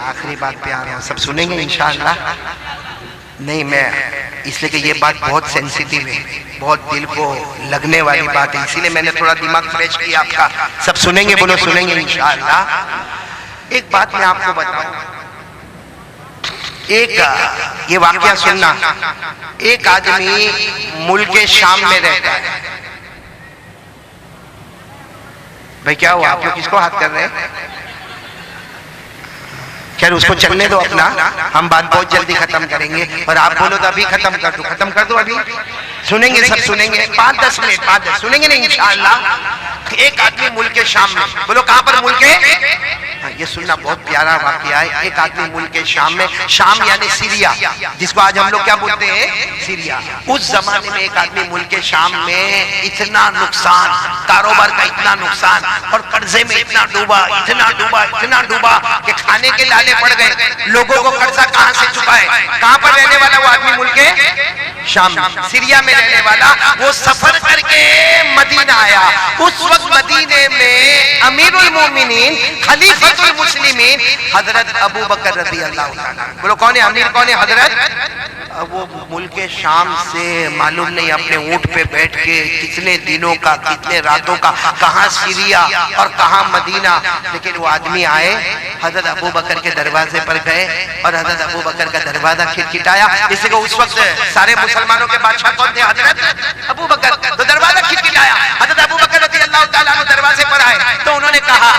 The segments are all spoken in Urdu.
آخری بات پہ آ رہا ہوں، سب سنیں گے انشاءاللہ؟ نہیں، میں اس لیے کہ یہ بات بہت سینسیٹیو ہے، بہت دل کو لگنے والی بات ہے، اسی لیے میں نے تھوڑا دماغ فریش کیا آپ کا. سب سنیں گے؟ بولو سنیں گے انشاءاللہ. ایک بات میں آپ کو بتاؤں، ایک یہ واقعہ سننا. ایک آدمی ملک شام میں رہتا ہے. بھائی کیا ہوا؟ آپ لوگ کس کو ہاتھ کر رہے ہیں؟ خیر اس کو چلنے دو اپنا، ہم بات بہت جلدی ختم کریں گے. اور آپ بولو تو ابھی ختم کر دو، ختم کر دو ابھی. سنیں گے؟ سب سنیں گے؟ 5-10 منٹ، 5-10 سنیں گے نا انشاءاللہ. ایک آدمی ملک شام میں، بولو کہاں پر ملک ہے؟ یہ سننا بہت پیارا واقعہ ہے. ایک آدمی ملک شام میں، شام یعنی سیریا، جس کو آج ہم لوگ کیا بولتے ہیں؟ سیریا. اس زمانے میں ایک آدمی ملک شام میں اتنا نقصان، کاروبار کا اتنا نقصان، اور قرضے میں اتنا ڈوبا، اتنا ڈوبا، اتنا ڈوبا کہ کھانے کے لالے پڑ گئے. لوگوں کو قرضہ کہاں سے چکائے؟ کہاں پر رہنے والا وہ آدمی؟ ملک شام، سیریا میں رہنے والا. وہ سفر کر کے مدینہ آیا. اس وقت مدینے میں امیر المومنین، خلیفۃ المسلمین حضرت ابو بکر رضی اللہ عنہ. بولو کون ہے امیر؟ کون ہے حضرت؟ وہ ملک شام سے معلوم نہیں اپنے اونٹ پہ بیٹھ کے کتنے دنوں کا، کتنے راتوں کا، کہاں سیریا اور کہاں مدینہ. لیکن وہ آدمی آئے، حضرت ابو بکر کے دروازے پر گئے اور حضرت ابو بکر کا دروازہ کھٹکھٹایا. اس لیے اس وقت سارے مسلمانوں کے بادشاہ کون تھے؟ حضرت ابو بکر. تو دروازہ کھٹکھٹایا. حضرت ابو بکر رضی اللہ تعالیٰ عنہ دروازے پر آئے تو انہوں نے کہا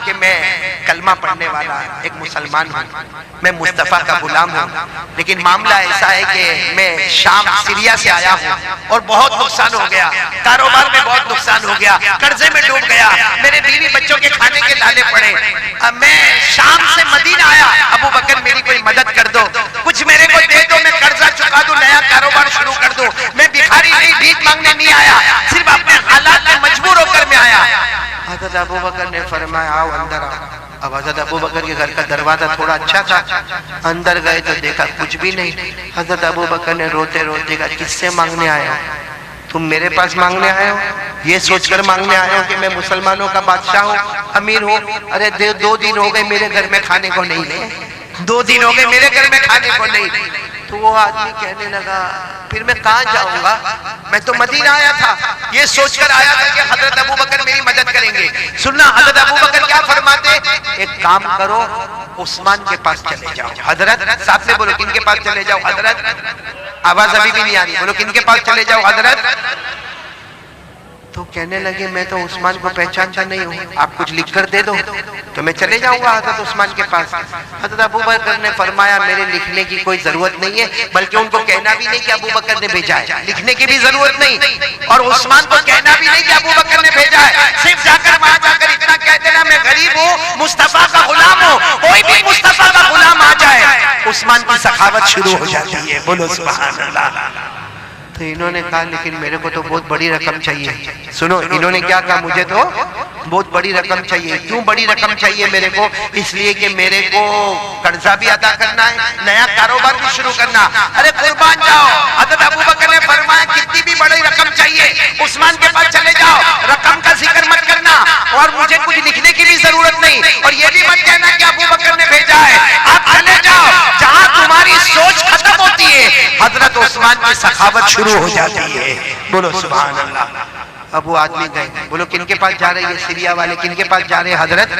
کہ میں کلمہ پڑھنے والا ایک مسلمان ہوں، میں مصطفیٰ کا غلام ہوں، لیکن معاملہ ایسا ہے کہ میں شام سیریا سے آیا ہوں اور بہت نقصان ہو گیا، کاروبار میں بہت نقصان ہو گیا، قرضے میں ڈوب گیا، میرے بیوی بچوں کے کھانے کے لالے پڑے. میں شام سے مدینہ آیا. ابو بکر میری کوئی مدد کر دو، کچھ میرے کو دے دو، میں قرضہ چکا دوں، نیا کاروبار شروع کر دوں. میں بھکاری نہیں، بھیک مانگنے نہیں آیا، صرف اپنے حالات میں مجبور ہو کر میں آیا. حضرت ابو بکر نے فرمایا آؤ اندر آؤ. اب حضرت ابو بکر کے گھر کا دروازہ تھوڑا اچھا تھا. اندر گئے تو دیکھا کچھ بھی نہیں. حضرت ابو بکر نے روتے روتے کہا کس سے مانگنے آئے ہو؟ تم میرے پاس مانگنے آئے ہو؟ یہ سوچ کر مانگنے آئے ہو کہ میں مسلمانوں کا بادشاہ ہوں، امیر ہوں؟ ارے 2 دن ہو گئے میرے گھر میں کھانے کو نہیں لے، 2 دن ہو گئے میرے گھر میں کھانے کو نہیں. تو وہ آدمی کہنے لگا پھر میں کہاں جاؤں گا؟ میں تو مدینہ آیا تھا، یہ سوچ کر آیا تھا کہ حضرت ابو بکر میری مدد کریں گے. سننا حضرت ابو بکر کیا فرماتے؟ ایک کام کرو، عثمان کے پاس چلے جاؤ. حضرت ساتھ میں بولو کن کے پاس چلے جاؤ؟ حضرت آواز ابھی بھی نہیں آ رہی، بولو کن کے پاس چلے جاؤ؟ حضرت. تو کہنے لگے میں تو عثمان کو پہچانتا نہیں ہوں، آپ کچھ لکھ کر دے دو تو میں چلے جاؤں گا حضرت عثمان کے پاس. حضرت ابو بکر نے فرمایا میرے لکھنے کی کوئی ضرورت نہیں ہے، بلکہ ان کو کہنا بھی نہیں کہ ابو بکر نے بھیجا ہے، لکھنے کی بھی ضرورت نہیں. اور عثمان کو کہنا بھی نہیں کہ ابو بکر نے بھیجا ہے، صرف جا کر وہاں جا کر اتنا کہہ دینا میں غریب ہوں، مصطفیٰ کا غلام ہوں. کوئی بھی مصطفیٰ کا غلام آ جائے عثمان کی سخاوت شروع ہو جاتی ہے. بولو سبحان اللہ. تو انہوں نے کہا لیکن میرے کو تو بہت بڑی رقم چاہیے. سنو انہوں نے کیا کہا؟ مجھے تو بہت بڑی رقم چاہیے. کیوں بڑی رقم چاہیے میرے کو؟ اس لیے کہ میرے کو قرضہ بھی ادا کرنا ہے، نیا کاروبار بھی شروع کرنا. ارے قربان جاؤ. حضرت ابو بکر نے فرمایا کتنی بھی بڑی رقم چاہیے عثمان کے پاس چلے جاؤ، رقم کا ذکر مت کرنا اور مجھے کچھ لکھنے کی بھی ضرورت نہیں، اور یہ بھی مت کہنا کہ ابو بکر نے بھیجا ہے. آپ چلے جاؤ، جہاں تمہاری سوچ ختم ہوتی ہے حضرت عثمان کی سخاوت شروع ہو جاتی ہے. بولو سبحان اللہ. اب وہ آدمی گئے. بولو کن کے پاس جا رہے ہیں؟ سیریا والے. کن کے پاس جا رہے ہیں؟ حضرت.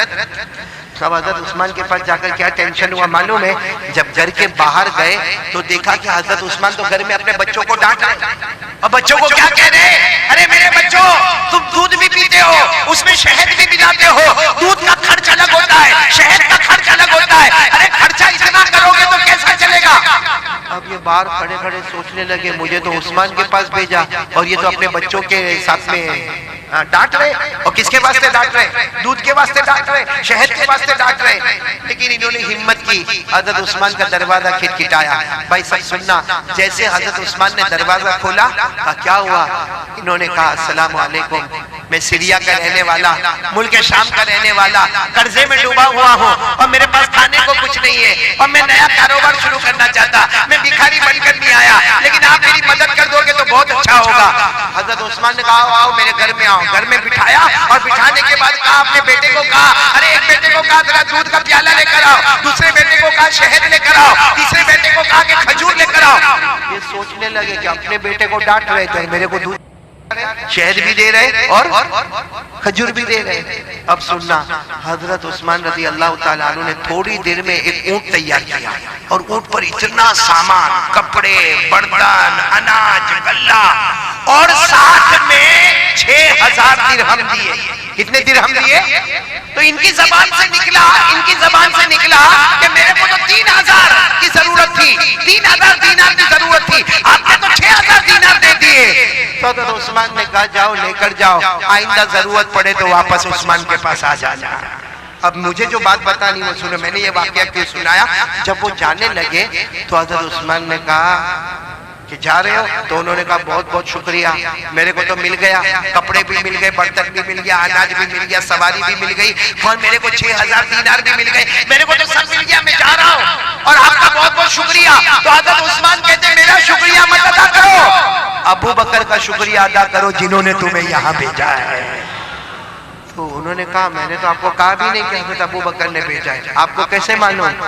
سب حضرت عثمان کے پاس جا کر کیا ٹینشن ہوا معلوم ہے؟ جب گھر کے باہر گئے تو دیکھا کہ حضرت عثمان تو گھر میں اپنے بچوں کو ڈانٹ رہے ہیں. اور بچوں کو کیا کہہ رہے ہیں؟ ارے میرے بچوں تم دودھ بھی پیتے ہو، اس میں شہد بھی ملاتے ہو، دودھ کا خرچ الگ ہوتا ہے، شہد کا خرچ الگ ہوتا ہے. ارے خرچہ اتنا کرو گے تو کیسا چلے گا؟ اب یہ باہر کھڑے کھڑے سوچنے لگے مجھے تو عثمان کے پاس بھیجا اور یہ تو اپنے بچوں کے ساتھ میں ڈانٹ رہے. اور کس کے واسطے ڈانٹ رہے؟ دودھ کے واسطے ڈانٹ رہے، شہد کے واسطے ڈانٹ رہے. لیکن انہوں نے ہمت کی، حضرت عثمان کا دروازہ کھٹکھٹایا. بھائی سب سننا، جیسے حضرت عثمان نے دروازہ کھولا کہا کیا ہوا؟ انہوں نے کہا السلام علیکم. میں سیریا کا رہنے والا، ملک شام کا رہنے والا، قرضے میں ڈوبا ہوا ہوں اور میرے پاس کھانے کو کچھ نہیں ہے اور میں نیا کاروبار شروع کرنا چاہتا، میں بھکاری بن کر نہیں آیا، لیکن آپ میری مدد کر دو گے تو بہت اچھا ہوگا۔ حضرت عثمان نے کہا آؤ میرے گھر میں آؤ، گھر میں بٹھایا اور بٹھانے کے بعد کہا اپنے بیٹے کو کہا، ارے ایک بیٹے کو کہا ذرا دودھ کا پیالہ لے کر آؤ، دوسرے بیٹے کو کہا شہد لے کر آؤ، تیسرے بیٹے کو کہا کہ کھجور لے کر آؤ۔ یہ سوچنے لگے کہ اپنے بیٹے کو ڈانٹ رہے تھے، میرے کو دودھ شہد بھی دے رہے اور کھجور بھی دے رہے۔ اب سننا، حضرت عثمان رضی اللہ تعالیٰ عنہ نے تھوڑی دیر میں ایک اونٹ تیار کیا اور اونٹ پر اتنا سامان، کپڑے، برتن، اناج، غلہ اور ساتھ میں 6000 درہم دیے۔ کتنے درہم دیے؟ تو ان کی زبان سے نکلا کہ میرے کو تو 3000 کی ضرورت تھی، 3000 دینار کی ضرورت تھی، آپ نے تو 6000 دینار دے دیے۔ تو حضرت عثمان نے کہا جاؤ لے کر جاؤ، آئندہ ضرورت پڑے تو واپس عثمان کے پاس آ جانا۔ اب مجھے جو بات بتانی وہ سنو، میں نے یہ واقعہ کیوں سنایا؟ جب وہ جانے لگے تو حضرت عثمان نے کہا کہ جا رہے ہو؟ تو انہوں نے کہا بہت بہت شکریہ، میرے کو تو مل گیا، کپڑے بھی مل گئے، برتن بھی مل گیا، اناج بھی مل گیا، سواری بھی مل گئی اور میرے کو 6000 دینار بھی مل گئے، میرے کو تو سب مل گیا، میں جا رہا ہوں اور آپ کا بہت بہت شکریہ۔ تو حضرت عثمان کہتے ہیں میرا شکریہ مت ادا کرو، ابو بکر کا شکریہ ادا کرو جنہوں نے تمہیں یہاں بھیجا ہے۔ تو انہوں نے کہا میں نے تو آپ کو کہا بھی نہیں کہ حضرت ابو بکر نے بھیجا ہے، آپ کو کیسے معلوم؟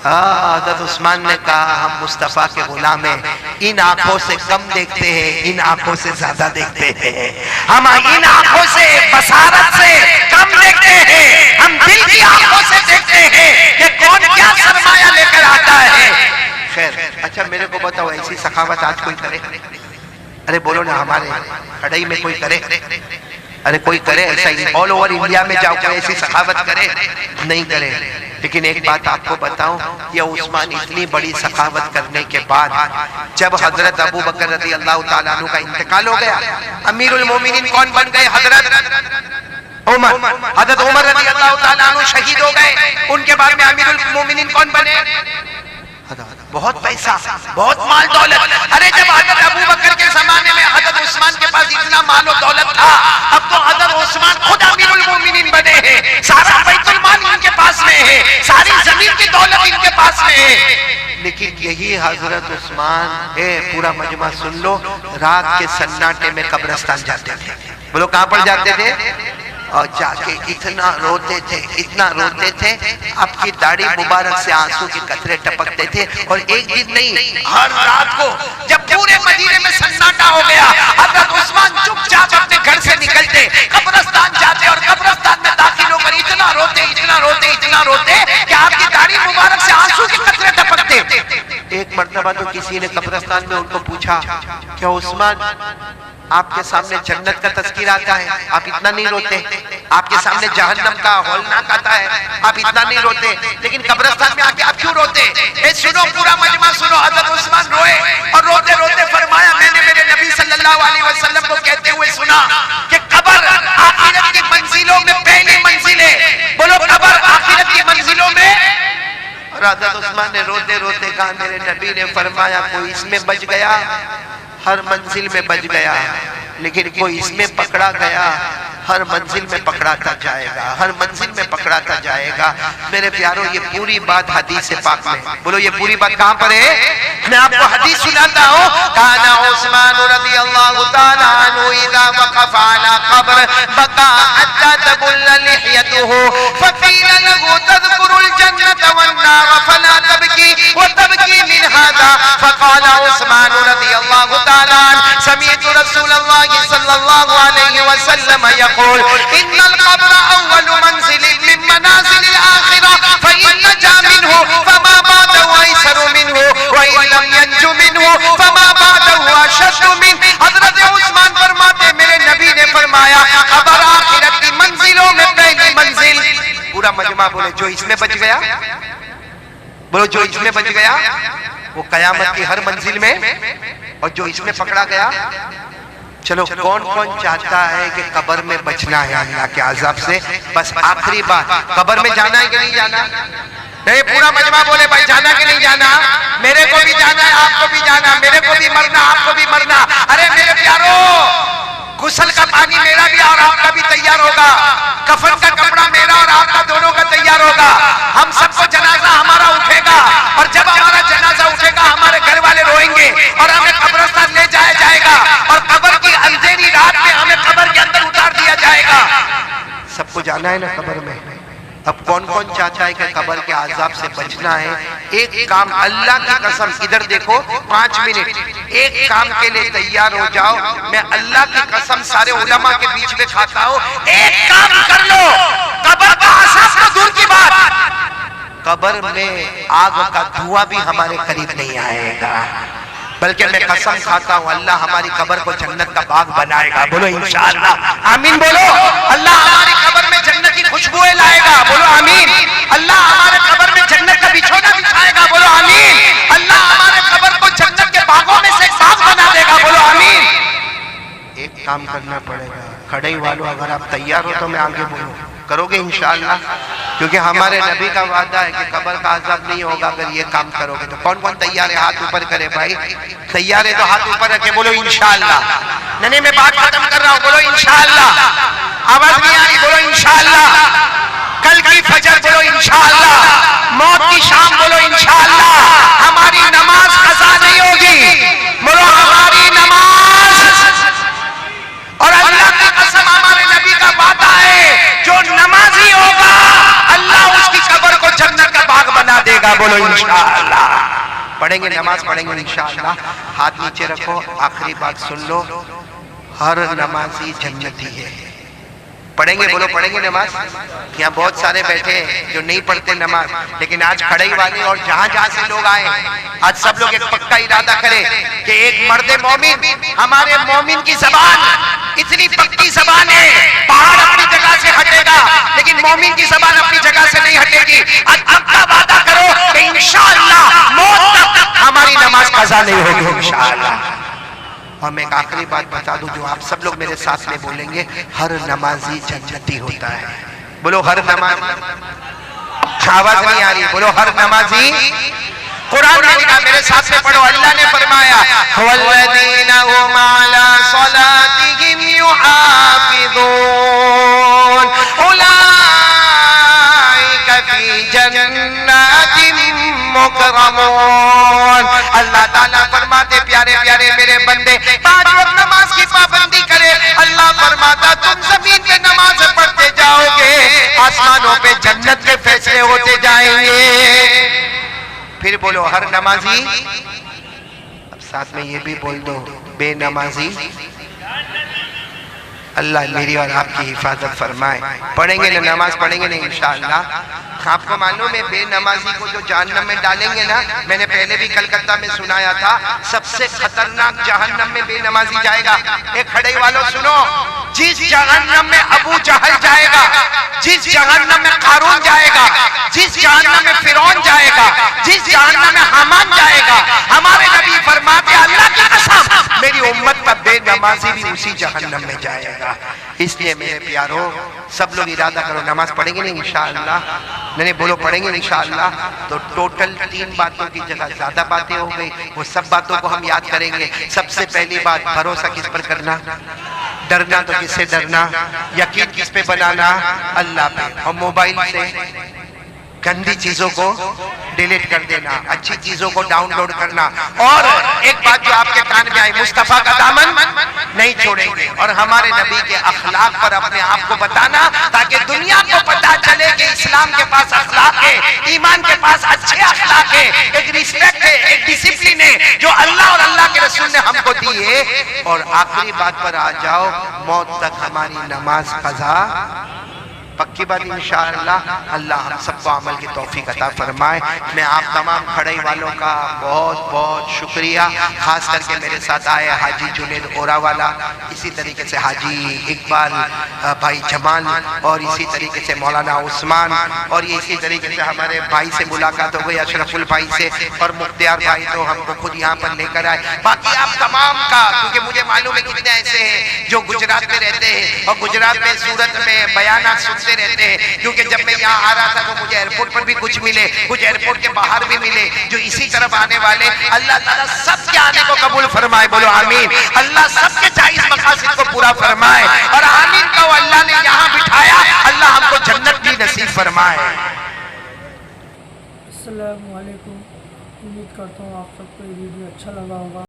حضرت عثمان نے کہا ہم مصطفیٰ کے غلام ہیں، ان آنکھوں سے کم دیکھتے ہیں، ان آنکھوں سے زیادہ دیکھتے ہیں، ہم ان آنکھوں سے بصارت سے کم دیکھتے ہیں، ہم دل کی آنکھوں سے دیکھتے ہیں کہ کون کیا سرمایہ لے کر آتا ہے۔ خیر اچھا میرے کو بتاؤ ایسی سخاوت آج کوئی کرے؟ ارے بولو نا، ہمارے کھڑائی میں کوئی کرے؟ ارے کوئی کرے ایسا ہی؟ آل اوور انڈیا میں جاؤ کوئی ایسی سخاوت کرے؟ نہیں کرے۔ لیکن ایک بات آپ کو بتاؤں، یہ عثمان اتنی بڑی سخاوت کرنے کے بعد جب حضرت ابو بکر رضی اللہ تعالیٰ عنہ کا انتقال ہو گیا، امیر المومنین کون بن گئے؟ حضرت عمر۔ حضرت عمر رضی اللہ تعالیٰ عنہ شہید ہو گئے، ان کے بعد میں امیر المومنین کون بنے؟ بہت پیسہ، بہت مال دولت۔ ارے جب حضرت ابو بکر کے زمانے میں حضرت عثمان کے پاس اتنا مال و دولت تھا، اب تو حضرت عثمان خود امیر المومنین بنے ہیں، سارا بیت المال ان کے پاس میں ہے، ساری زمین کی دولت ان کے پاس میں ہے۔ لیکن یہی حضرت عثمان پورا مجمع سن لو، رات کے سناٹے میں قبرستان جاتے تھے۔ بولو کہاں پر جاتے تھے؟ اور جا کے اتنا روتے تھے، اب کی داڑھی مبارک سے آنسو کے قطرے ٹپکتے تھے۔ اور ایک دن نہیں، ہر رات کو جب پورے مدینے میں سناٹا ہو گیا، حضرت عثمان چپ چاپ اپنے گھر سے نکلتے، قبرستان جاتے اور قبرستان میں داخل ہو کر اتنا روتے کہ آپ کی داڑھی مبارک سے آنسو کے قطرے ٹپکتے۔ ایک مرتبہ تو کسی نے قبرستان میں ان کو پوچھا کہ عثمان آپ کے سامنے جنت کا تذکر آتا ہے، آپ اتنا نہیں روتے؟ آپ کے سامنے جہنم کا ہولناک آتا ہے، آپ اتنا نہیں روتے، لیکن قبرستان میں آ کے آپ کیوں روتے؟ سنو پورا مجمع سنو، حضرت عثمان روئے اور روتے روتے فرمایا میں نے میرے نبی صلی اللہ علیہ وسلم کو کہتے ہوئے سنا کہ قبر آخرت کی منزلوں میں پہلی منزل ہے۔ بولو قبر آخرت کی منزلوں میں۔ اور حضرت عثمان نے روتے روتے کہا میرے نبی نے فرمایا کوئی اس میں بچ گیا، ہر منزل میں بچ گیا، لیکن کوئی اس میں پکڑا گیا، ہر منزل میں پکڑاتا جائے گا، ہر منزل میں پکڑاتا جائے گا۔ میرے پیاروں یہ پوری بات حدیث پاک میں، بولو یہ پوری بات کہاں پر ہے؟ میں آپ کو حدیث سناتا ہوں۔ کان عثمان رضی اللہ تعالی عنہ اذا وقف على قبر بكى حتى تبل لحيته فقيل له تذكر الجنة والنار فلا تبكي وتبكي من هذا فقال عثمان رضی اللہ تعالی عنہ سمعت رسول الله صلی اللہ علیہ وسلم يقول ان القبر اول منزل من منازل الاخرة فإن نجا منه فما بعده ايسر منه وإن لم ينج منه فما بعده اشد منه۔ حضرت عثمان فرماتے میرے نبی نے فرمایا قبر آخرت کی منزلوں میں پہلی منزل۔ پورا مجمع بولے جو اس میں بچ گیا، بولو جو اس میں بچ گیا وہ قیامت کی ہر منزل میں، اور جو اس میں پکڑا گیا۔ چلو کون کون چاہتا ہے کہ قبر میں بچنا ہے اللہ کے عذاب سے؟ بس آخری بات، قبر میں جانا ہے کہ نہیں جانا؟ نہیں پورا مجمع بولے بھائی جانا کہ نہیں جانا؟ میرے کو بھی جانا ہے، آپ کو بھی جانا، میرے کو بھی مرنا، آپ کو بھی مرنا۔ ارے میرے پیارو غسل کا پانی میرا بھی اور آپ کا بھی تیار ہوگا، کفن کا کپڑا میرا اور آپ کا دونوں کا تیار ہوگا، ہم سب کو جنازہ ہمارا اٹھے گا، اور جب ہمارا جنازہ اٹھے گا ہمارے گھر والے روئیں گے اور ہمیں قبرستان لے جایا جائے گا، اور قبر کی اندھیری رات میں ہمیں قبر کے اندر اتار دیا جائے گا۔ سب کو جانا ہے نا قبر میں۔ اب کون کون چاہتا ہے کہ قبر کے عذاب سے بچنا ہے؟ ایک کام، اللہ کی قسم، ادھر دیکھو 5 منٹ، ایک کام کے لیے تیار ہو جاؤ، میں اللہ کی قسم سارے علماء کے بیچ میں کھاتا ہوں، ایک کام کر لو، قبر کا عذاب تو دور کی بات، قبر میں آگ کا دھواں بھی ہمارے قریب نہیں آئے گا، بلکہ میں قسم کھاتا ہوں اللہ ہماری قبر کو جنت کا باغ بنائے گا، بولو انشاءاللہ، آمین بولو، اللہ ہماری قبر میں جنت کی خوشبوئیں لائے گا، بولو آمین، اللہ ہمارے قبر میں جنت کا بچھونا بچھائے گا، بولو آمین، اللہ ہمارے قبر کو جنت کے باغوں میں سے باغ بنا دے گا، بولو آمین۔ ایک کام کرنا پڑے گا، کھڑے والوں اگر آپ تیار ہو تو میں آگے بولوں، کرو گے انشاءاللہ؟ کیونکہ ہمارے نبی کا وعدہ ہے کہ قبر کا عذاب نہیں ہوگا اگر یہ کام کرو گے۔ تو کون کون تیار ہے؟ ہاتھ اوپر کرے بھائی، تیار ہے تو ہاتھ اوپر رکھے، بولو انشاءاللہ۔ نہیں میں بات ختم کر رہا ہوں، بولو انشاءاللہ، آواز نہیں آ رہی، بولو انشاءاللہ، کل کی فجر بولو انشاءاللہ، موت کی شام بولو انشاءاللہ، ہماری نماز قضا نہیں ہوگی، بولو ہماری نماز، اور اللہ کی قسم ہمارے نبی کا وعدہ ہے جو نمازی ہوگا اللہ اس کی قبر کو جنت کا باغ بنا دے گا، بولو انشاءاللہ۔ پڑھیں گے، نماز پڑھیں گے انشاءاللہ، ہاتھ نیچے رکھو، آخری بات سن لو، ہر نمازی جنتی ہے، پڑھیں گے، بولو پڑھیں گے نماز۔ یہاں بہت سارے بیٹھے ہیں جو نہیں پڑھتے نماز، لیکن آج کھڑے والے اور جہاں جہاں سے لوگ آئے، آج سب لوگ ایک پکا ارادہ کریں کہ ایک مرد مومن، ہمارے مومن کی زبان اتنی پکی زبان ہے، پہاڑ اپنی جگہ سے ہٹے گا لیکن مومن کی زبان اپنی جگہ سے نہیں ہٹے گی۔ آج پکا وعدہ کرو کہ انشاءاللہ موت تک ہماری نماز قضا نہیں ہوگی انشاءاللہ۔ اور میں ایک آخری بات بتا دوں جو آپ سب لوگ میرے ساتھ میں بولیں گے، ہر نمازی جنتی ہوتا ہے، بولو ہر نمازی، آواز نہیں آ رہی، بولو ہر نمازی، قرآن نے لکھا، میرے ساتھ میں پڑھو، اللہ نے فرمایا وَالَّذِينَ هُمْ عَلَى صَلَاتِهِمْ يُحَافِظُونَ أُولَئِكَ فِي جَنَّاتٍ مُكْرَمُونَ۔ اللہ تعالیٰ فرماتے پیارے پیارے میرے بندے 5 وقت نماز کی پابندی کرے، اللہ فرماتا تم زمین پہ نماز پڑھتے جاؤ گے، آسمانوں پہ جنت کے فیصلے ہوتے جائیں گے۔ پھر بولو ہر نمازی، اب ساتھ میں یہ بھی بول دو بے نمازی، اللہ میری اور آپ کی حفاظت فرمائے۔ پڑھیں گے نا نماز، پڑھیں گے نا انشاءاللہ۔ آپ کو معلوم ہے بے نمازی کو جو جہنم میں ڈالیں گے نا، میں نے پہلے بھی کلکتہ میں سنایا تھا، سب سے خطرناک جہنم میں بے نمازی جائے گا۔ ایک کھڑے والوں سنو، جس جہنم میں ابو جہل جائے گا، جس جہنم میں قارون جائے گا، جس جہنم میں فرعون جائے گا، جس جہنم میں حامان جائے گا، ہمارے نبی فرماتے اللہ کی قسم میری امت کا بے نمازی بھی اسی جہنم میں جائے گا۔ اس لیے میرے پیاروں سب لوگ ارادہ کرو، نماز پڑھیں گے نہیں انشاءاللہ؟ نہیں بولو پڑھیں گے انشاءاللہ۔ تو ٹوٹل 3 باتوں کی جگہ زیادہ باتیں ہو گئی، وہ سب باتوں کو ہم یاد کریں گے۔ سب سے پہلی بات، بھروسہ کس پر کرنا؟ ڈرنا تو کس سے ڈرنا؟ یقین کس پہ بنانا؟ اللہ پہ۔ اور موبائل سے گندی چیزوں کو ڈیلیٹ کر دینا، اچھی چیزوں کو ڈاؤن لوڈ کرنا۔ اور ایک بات جو آپ کے کان میں آئی، مصطفیٰ کا دامن نہیں چھوڑیں گے، اور ہمارے نبی کے اخلاق پر اپنے آپ کو بتانا تاکہ دنیا کو پتا چلے کہ اسلام کے پاس اخلاق ہے، ایمان کے پاس اچھے اخلاق ہے، ایک ریسپیکٹ ہے، ایک ڈسپلن ہے جو اللہ اور اللہ کے رسول نے ہم کو دی ہے۔ اور آخری بات پر آ جاؤ، موت تک ہماری نماز قضا پکی بات انشاءاللہ۔ اللہ ہم سب کو عمل کی توفیق عطا فرمائے۔ میں آپ تمام کھڑے والوں کا بہت بہت شکریہ، خاص کر کے میرے ساتھ آئے حاجی جنید اورا والا، اسی طریقے سے حاجی اقبال بھائی جمال، اور اسی طریقے سے مولانا عثمان، اور یہ اسی طریقے سے ہمارے بھائی سے ملاقات ہو گئی اشرف البھائی سے، اور مختار بھائی تو ہم کو خود یہاں پر لے کر آئے۔ باقی آپ تمام کا، کیونکہ مجھے معلوم ہے کتنے ایسے ہیں جو گجرات میں رہتے ہیں اور گجرات میں صورت میں بیانات سنتے رہتے ہیں، کیونکہ جب میں یہاں آ رہا تھا تو مجھے ایئرپورٹ پر بھی کچھ ملے، کچھ ایئرپورٹ کے باہر بھی ملے جو اسی طرف آنے والے، اللہ تعالیٰ سب کے آنے کو قبول فرمائے، بولو آمین۔ اللہ سب کے جائز مقاصد کو پورا فرمائے، اور آمین کہو۔ اللہ نے یہاں بٹھایا، اللہ ہم کو جنت بھی نصیب فرمائے۔ السلام علیکم، امید کرتا ہوں آپ سب کو یہ ویڈیو اچھا لگا ہوگا۔